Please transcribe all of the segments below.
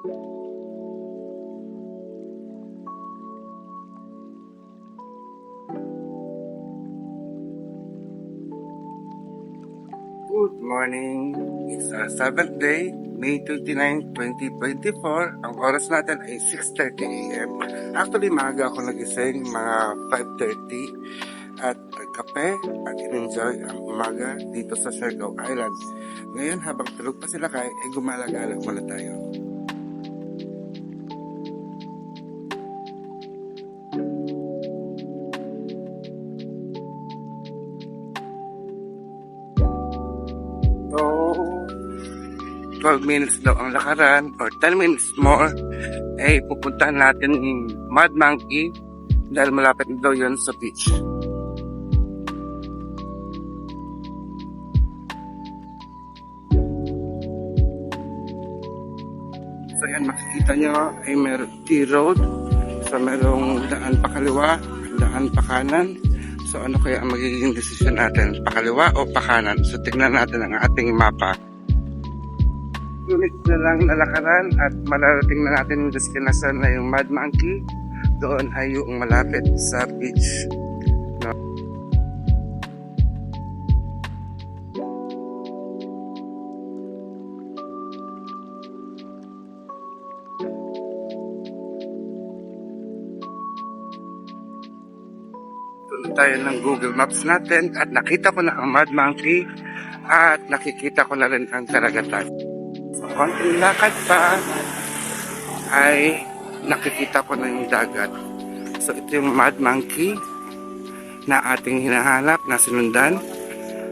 Good morning. It's our 7th day, May 29, 2024. Ang oras natin ay 6:30 a.m. Actually, maaga ako nagising, mga 5:30. At nagkape at in-enjoy ang umaga dito sa Siargao Island. Ngayon, habang tulog pa sila kay, ay gumala-gala muna tayo. So, 12 minutes daw ang lakaran or 10 minutes more ay pupuntahan natin yung Mud Monkey dahil malapit daw yun sa beach. So yan, makikita nyo ay meron T-road. So merong daan pa kaliwa, daan pa kanan. So ano kaya ang magiging desisyon natin? Pakaliwa o pakanan? So tignan natin ang ating mapa. Unit na lang nalakaran at malarating na natin yung destination na yung Mud Monkey. Doon ay yung malapit sa beach. No? Doon tayo ng Google Maps natin at nakita ko na ang Mud Monkey at nakikita ko na rin ang karagatan. Konting lakad pa ay nakikita ko na yung dagat. So ito yung Mud Monkey na ating hinahanap na sinundan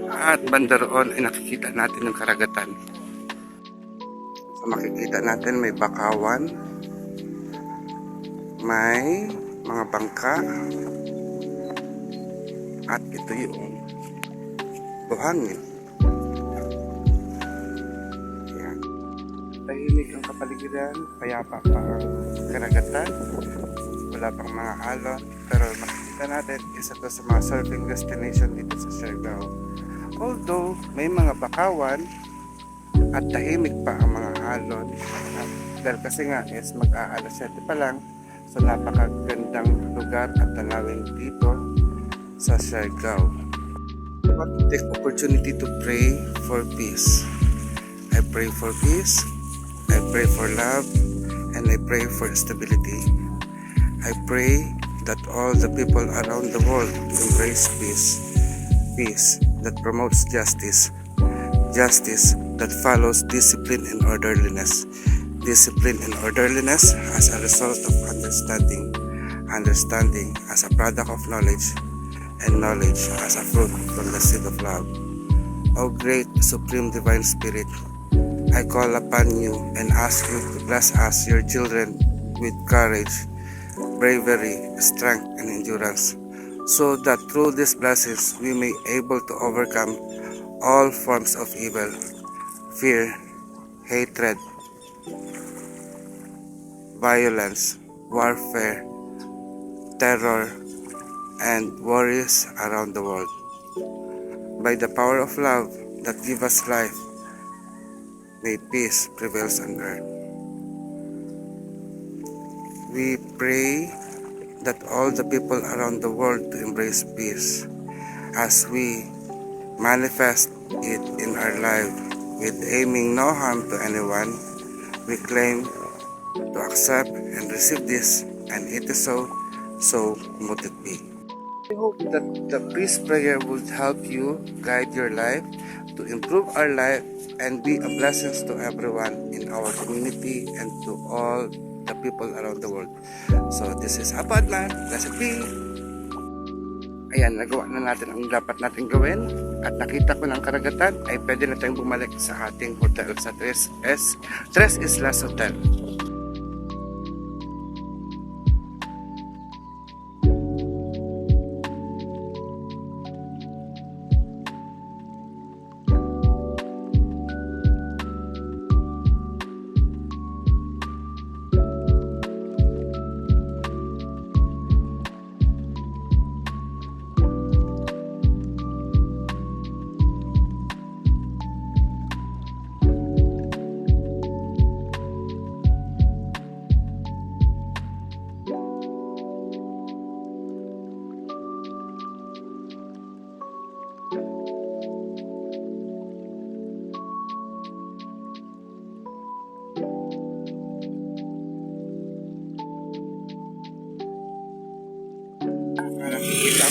at banda roon ay nakikita natin yung karagatan. So makikita natin may bakawan, may mga bangka at ito yung buhangin. Tahimik ang kapaligiran, payapa pa ang karagatan, wala pang mga alon, pero makikita natin isa to sa mga surfing destination dito sa Siargao. Although may mga bakawan at tahimik pa ang mga alon, at dahil kasi nga is mag-aalas 7 pa lang, so napakagandang lugar at tanawin dito sa Siargao. I want to take opportunity to pray for peace. I pray for peace, I pray for love, and I pray for stability. I pray that all the people around the world embrace peace. Peace that promotes justice. Justice that follows discipline and orderliness. Discipline and orderliness as a result of understanding. Understanding as a product of knowledge. And knowledge as a fruit from the seed of love. O great Supreme Divine Spirit, I call upon you and ask you to bless us, your children, with courage, bravery, strength, and endurance, so that through these blessings we may able to overcome all forms of evil, fear, hatred, violence, warfare, terror, and worries around the world. By the power of love that gives us life, may peace prevails on earth. We pray that all the people around the world to embrace peace as we manifest it in our life with aiming no harm to anyone. We claim to accept and receive this, and it is so mote it be. I hope that the peace prayer would help you guide your life to improve our life and be a blessing to everyone in our community and to all the people around the world. So this is Apadlan, blessed be. Ayan, nagawa na natin ang dapat natin gawin at nakita ko ng karagatan ay pwede na tayong bumalik sa ating hotel sa Tres Islas Hotel.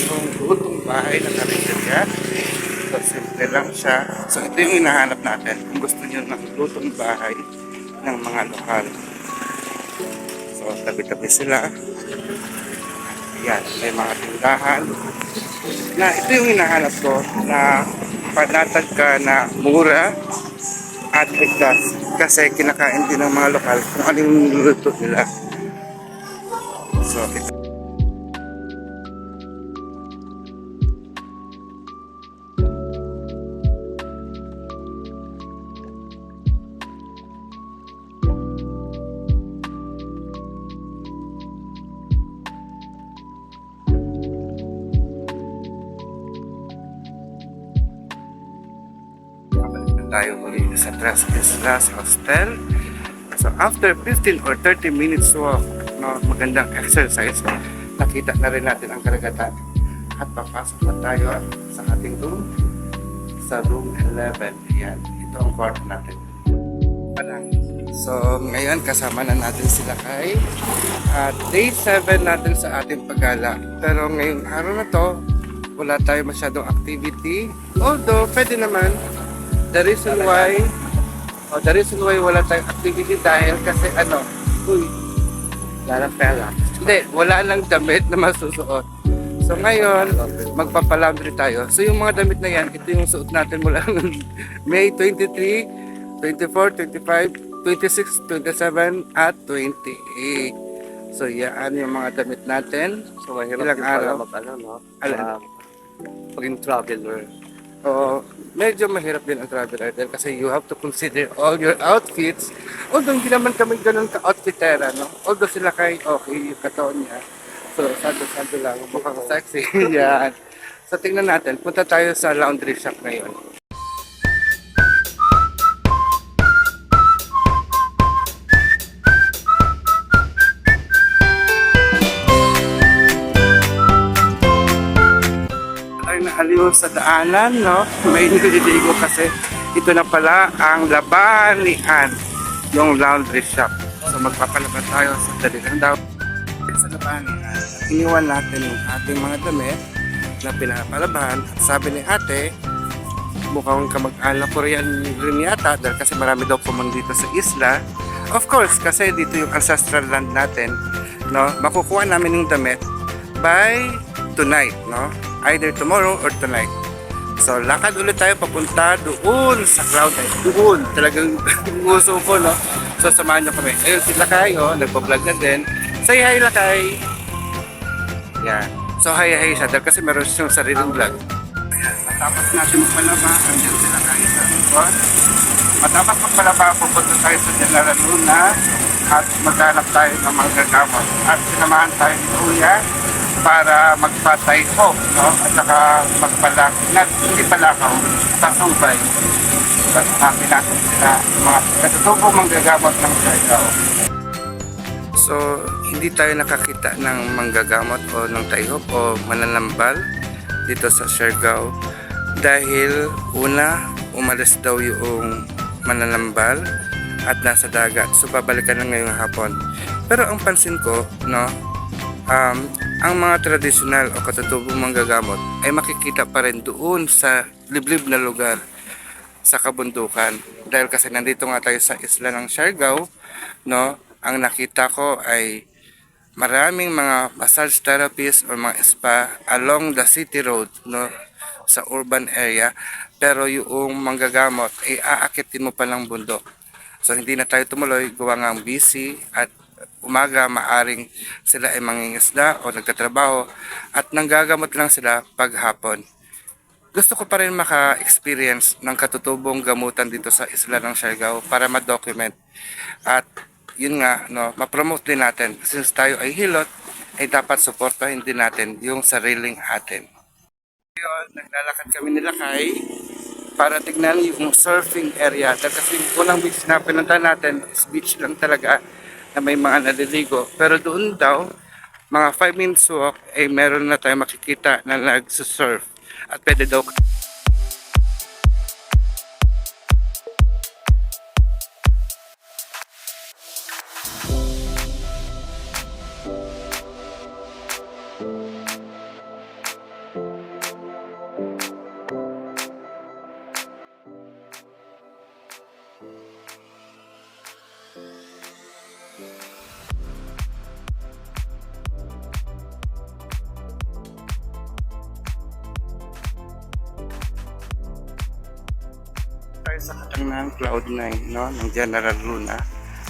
bagong lutong bahay na karinderya. So, simple lang siya. So, ito yung hinahanap natin. Kung gusto nyo ng lutong bahay ng mga lokal. So, tabi-tabi sila. Ayan, may mga tindahan. Na ito yung hinahanap ko na panatag ka na mura at ligtas. Kasi kinakain din ng mga lokal kung ano yung niluluto nila. So, ito. Tayo muli sa Tres Islas Hostel. So after 15 or 30 minutes walk, no, magandang exercise, nakita na rin natin ang karagatan at papasok na tayo sa ating room, sa room 11. Yan, ito ang kwarto natin. So ngayon kasama na natin sila kay at day 7 natin sa ating paggala. Pero ngayong araw na to, wala tayo masyadong activity. Although pwede naman. The reason why wala tayong activity dahil kasi wala pera. Hindi, wala lang damit na masusuot. So ngayon, magpapalaundry tayo. So yung mga damit na yan, ito yung suot natin mula May 23, 24, 25, 26, 27, at 28. So yan yung mga damit natin. So mahirap Ilang din pala araw? Paging traveler. Oo, medyo mahirap din ang travel idol kasi you have to consider all your outfits. Although hindi naman kami ganun ka-outfitera, no? Although sila kay okay yung katawan niya. So, santo-santo lang, mukhang sexy. Yan. So, tingnan natin. Punta tayo sa laundry shop ngayon. Aliw sa daanan, no? May nililigo kasi ito na pala ang labanian, yung laundry shop. So magpapalabas tayo sa dalihan daw. Sa labanian, iniwan natin yung ating mga damit na pinapalabahan. At sabi ni ate, mukhang kamag-anak ko rin yata dahil kasi marami daw pumunta dito sa isla. Of course, kasi dito yung ancestral land natin, no? Makukuha namin yung damit by tonight, no? Either tomorrow or tonight. So, lakad ulit tayo papunta doon sa crowd. Doon, talagang gusto ko, no? So, samahan nyo kami. Ayun, si Lakay, oh, nagpa-vlog na din. Say hi, Lakay! Yan. So, hi siya dahil kasi meron siyang sariling vlog. Ayan, matapos natin magpalaba, andyan si Lakay sa likod. Matapos magpalaba, pupunta tayo sa General Luna at maghanap tayo ng mga gagamot. At sinamahan tayo ni Kuya para magpatay po, no? At saka hindi palakaw, tasubay. Tapos namin natin sila, mga katutubong manggagamot ng Siargao. So, hindi tayo nakakita ng manggagamot o ng taihop o mananambal dito sa Siargao dahil una, umalis daw yung mananambal at nasa dagat. So, babalikan na ngayong hapon. Pero ang pansin ko, no, ang mga tradisyonal o katutubong manggagamot ay makikita pa rin doon sa liblib na lugar sa kabundukan. Dahil kasi nandito nga tayo sa isla ng Siargao, no? Ang nakita ko ay maraming mga massage therapists o mga spa along the city road, no? Sa urban area. Pero yung manggagamot ay aakitin mo pa ng bundok. So hindi na tayo tumuloy, gawa nga ang busy at umaga maaring sila ay mangingisda o nagtatrabaho at nanggagamot lang sila paghapon. Gusto ko pa rin maka-experience ng katutubong gamutan dito sa isla ng Siargao para ma-document at yun nga, no, ma-promote din natin. Since tayo ay hilot, ay dapat suportahin din natin yung sariling atin. Ngayon, naglalakad kami nila kay para tignan yung surfing area. Dahil kasi yung unang beach na pinunta natin is beach lang talaga na may mga naliligo. Pero doon daw, mga 5 minutes walk, ay meron na tayo makikita na nagsusurf. At pwede daw tayo sa katang ng Cloud9, no, ng General Luna.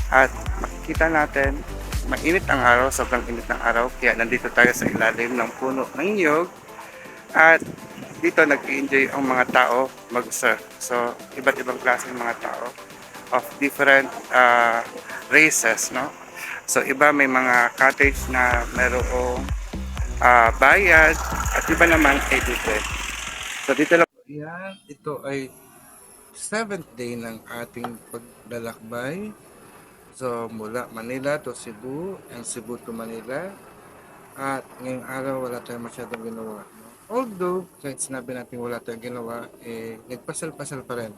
At makikita natin, mainit ang araw, sobrang init ng araw, kaya nandito tayo sa ilalim ng puno ng niyog. At dito nag-enjoy ang mga tao mag-surf. So, iba't ibang klase ng mga tao of different races, no? So, iba may mga cottage na merong bayad at iba naman ay libre. So, dito lang. Yan, ito ay 7th day ng ating paglalakbay. So, mula Manila to Cebu and Cebu to Manila. At ngayong araw, wala tayong masyadong ginawa. No? Although, kahit sinabi natin wala tayong ginawa, nagpasal-pasal pa rin.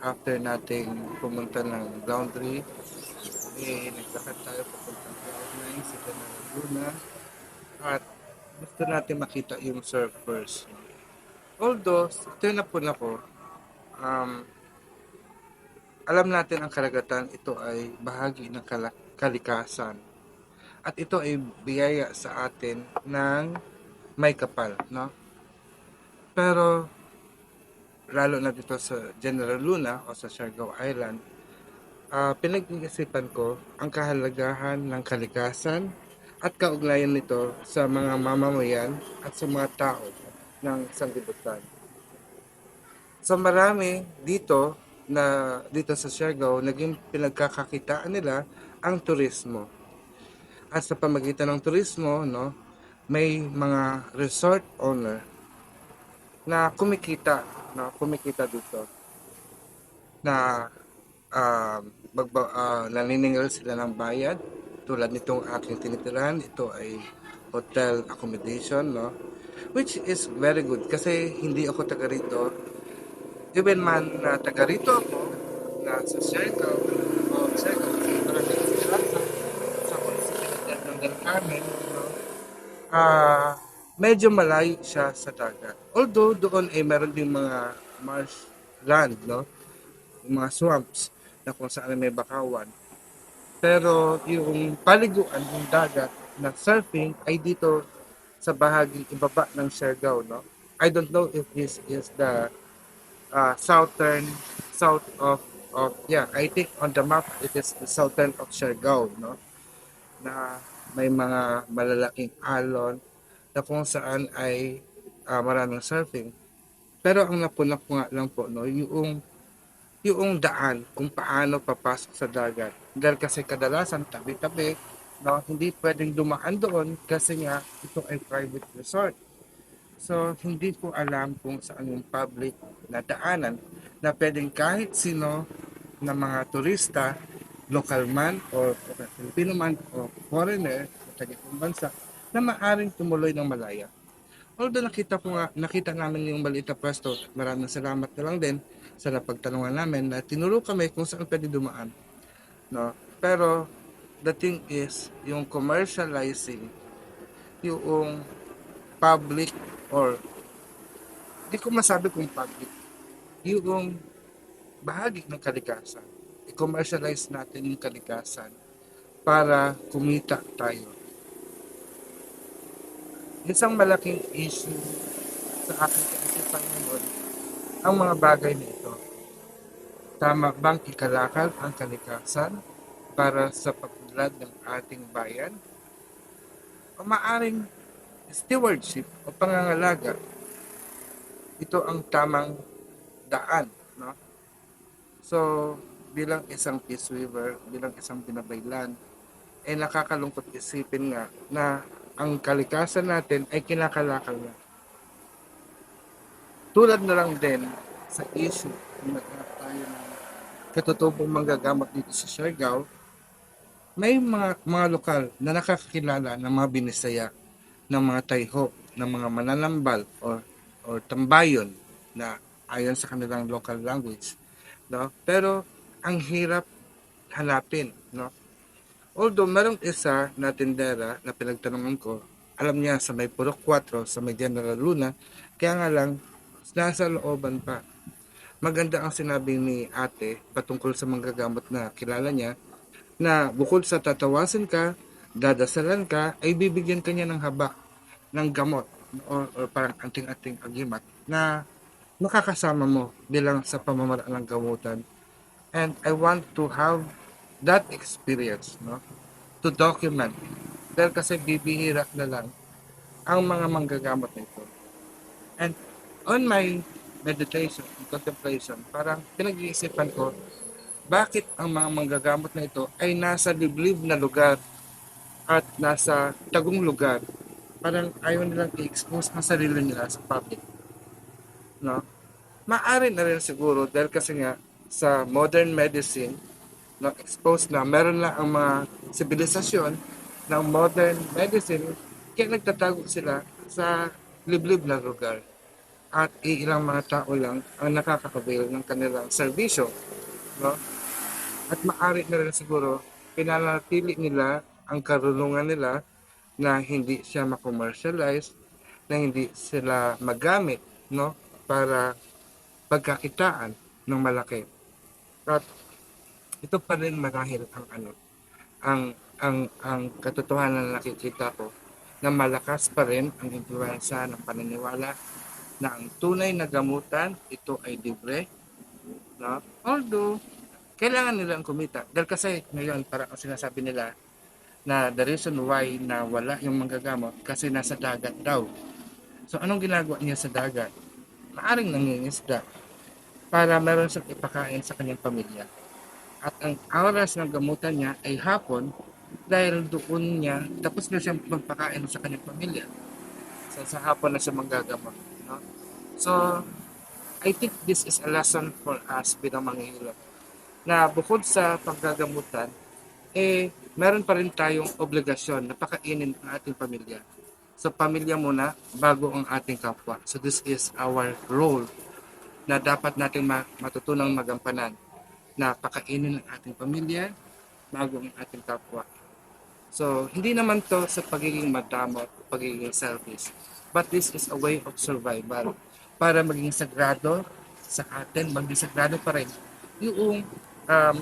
After nating pumunta ng Boundary, naglakad tayo papuntang Cloud9, sa Laguna. At gusto natin makita yung surfers. No? Although, tinapon ako, alam natin ang karagatan, ito ay bahagi ng kalikasan. At ito ay biyaya sa atin ng may kapal, no? Pero, lalo na dito sa General Luna o sa Siargao Island, pinag-iisipan ko ang kahalagahan ng kalikasan at kaugnayan nito sa mga mamamayan at sa mga tao ng sanglibutan. So marami dito sa Siargao, naging pinagkakakitaan nila ang turismo. At sa pamagitan ng turismo, no, may mga resort owner na kumikita dito na naniningil sila ng bayad tulad nitong aking tinitirahan. Ito ay hotel accommodation, no, which is very good kasi hindi ako taga rito. Even man na taga rito ako na sa Siargao o Siargao Barangay Esperanza sa munisipalidad ng Delcamen, no, medyo malayo siya sa dagat. Although doon ay meron din mga marshland, no, mga swamps na kung saan may bakawan. Pero yung paliguan ng dagat na surfing ay dito sa bahaging ibaba ng Siargao, no. I don't know if this is the south of I think on the map it is the southern of Siargao, no, na may mga malalaking alon na kung saan ay maraming surfing. Pero ang napunak ko nga lang po, no, yung daan kung paano papasok sa dagat. Dahil kasi kadalasan tabi-tabi, no, hindi pwedeng dumaan doon kasi nga ito ay private resort. So, hindi ko alam kung saan yung public na daanan na pwedeng kahit sino na mga turista, local man o Filipino man o foreigner o taga-ibang bansa na maaring tumuloy ng malaya. Although nakita namin yung maliit na pwesto, maraming salamat na lang din sa napagtanungan namin na tinuro kami kung saan pwede dumaan. No? Pero, the thing is, yung commercializing, yung public or di ko masabi kung public, yung bahagi ng kalikasan, i-commercialize natin yung kalikasan para kumita tayo. Isang malaking issue sa aking kaisipan ngayon ang mga bagay nito. Tama bang ikalakal ang kalikasan para sa pag-unlad ng ating bayan? O maaring stewardship o pangangalaga, ito ang tamang daan, no? So, bilang isang peace weaver, bilang isang binabaylan, nakakalungkot isipin nga na ang kalikasan natin ay kinakalakal na. Tulad na lang din sa issue kung naghanap tayo ng katutubong manggagamot dito sa Siargao, may mga lokal na nakakakilala ng mga binisaya, ng mga tayho, ng mga mananambal or tambayon na ayon sa kanilang local language, no? Pero ang hirap hanapin, no? Although merong isa na tindera na pinagtanungan ko, alam niya sa may Purok 4 sa may General Luna, kaya nga lang nasa looban pa. Maganda ang sinabi ni ate patungkol sa manggagamot na kilala niya, na bukod sa tatawasin ka, dadasalan ka, ay bibigyan ka niya ng haba ng gamot or parang anting-anting agimat na makakasama mo bilang sa pamamaraan ng gamutan. And I want to have that experience, no? To document. Dahil kasi bibihira na lang ang mga manggagamot nito. And on my meditation and contemplation, parang pinag-iisipan ko, bakit ang mga manggagamot na ito ay nasa liblib na lugar at nasa tagong lugar? Parang ayaw nilang i-expose ang sarili nila sa public, no? Maaari na rin siguro dahil kasi nga sa modern medicine, no, exposed na meron na ang mga sibilisasyon ng modern medicine, kaya nagtatago sila sa liblib na lugar at iilang mga tao lang ang nakakakabail ng kanilang serbisyo, no? At maaari na rin siguro pinanatili nila ang karunungan nila na hindi siya ma-commercialize, na hindi sila magamit, no, para pagkakitaan ng malaki. At ito pa rin marahil ang ang katotohanan na nakikita ko na malakas pa rin ang impluwensya ng paniniwala na ang tunay na gamutan ito ay libre, no? Although kailangan nilang kumita dahil kasi ngayon parang ang sinasabi nila na the reason why na wala yung manggagamot kasi nasa dagat daw. So anong ginagawa niya sa dagat? Maaring nangingisda para meron siyang ipakain sa kanyang pamilya. At ang oras ng gamutan niya ay hapon dahil doon niya tapos na siyang magpakain sa kanyang pamilya. So sa hapon na siya manggagamot. No? So I think this is a lesson for us bilang manghihilot na bukod sa paggagamutan, meron pa rin tayong obligasyon na pakainin ang ating pamilya. So pamilya muna bago ang ating kapwa. So this is our role na dapat nating matutunang magampanan na pakainin ang ating pamilya bago ang ating kapwa. So, hindi naman to sa pagiging madamot, pagiging selfish. But this is a way of survival. Para maging sagrado sa atin, maging sagrado pa rin um,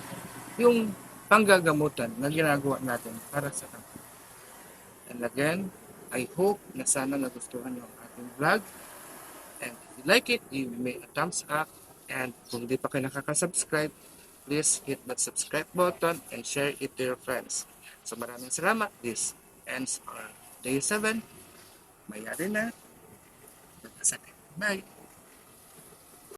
yung panggagamutan na ginagawa natin para sa kapwa. And again, I hope na sana nagustuhan niyo ang ating vlog. And if you like it, give me a thumbs up. And kung hindi pa kayo nakaka-subscribe, please hit that subscribe button and share it to your friends. So maraming salamat. This ends our day 7. Mayari na. Bye.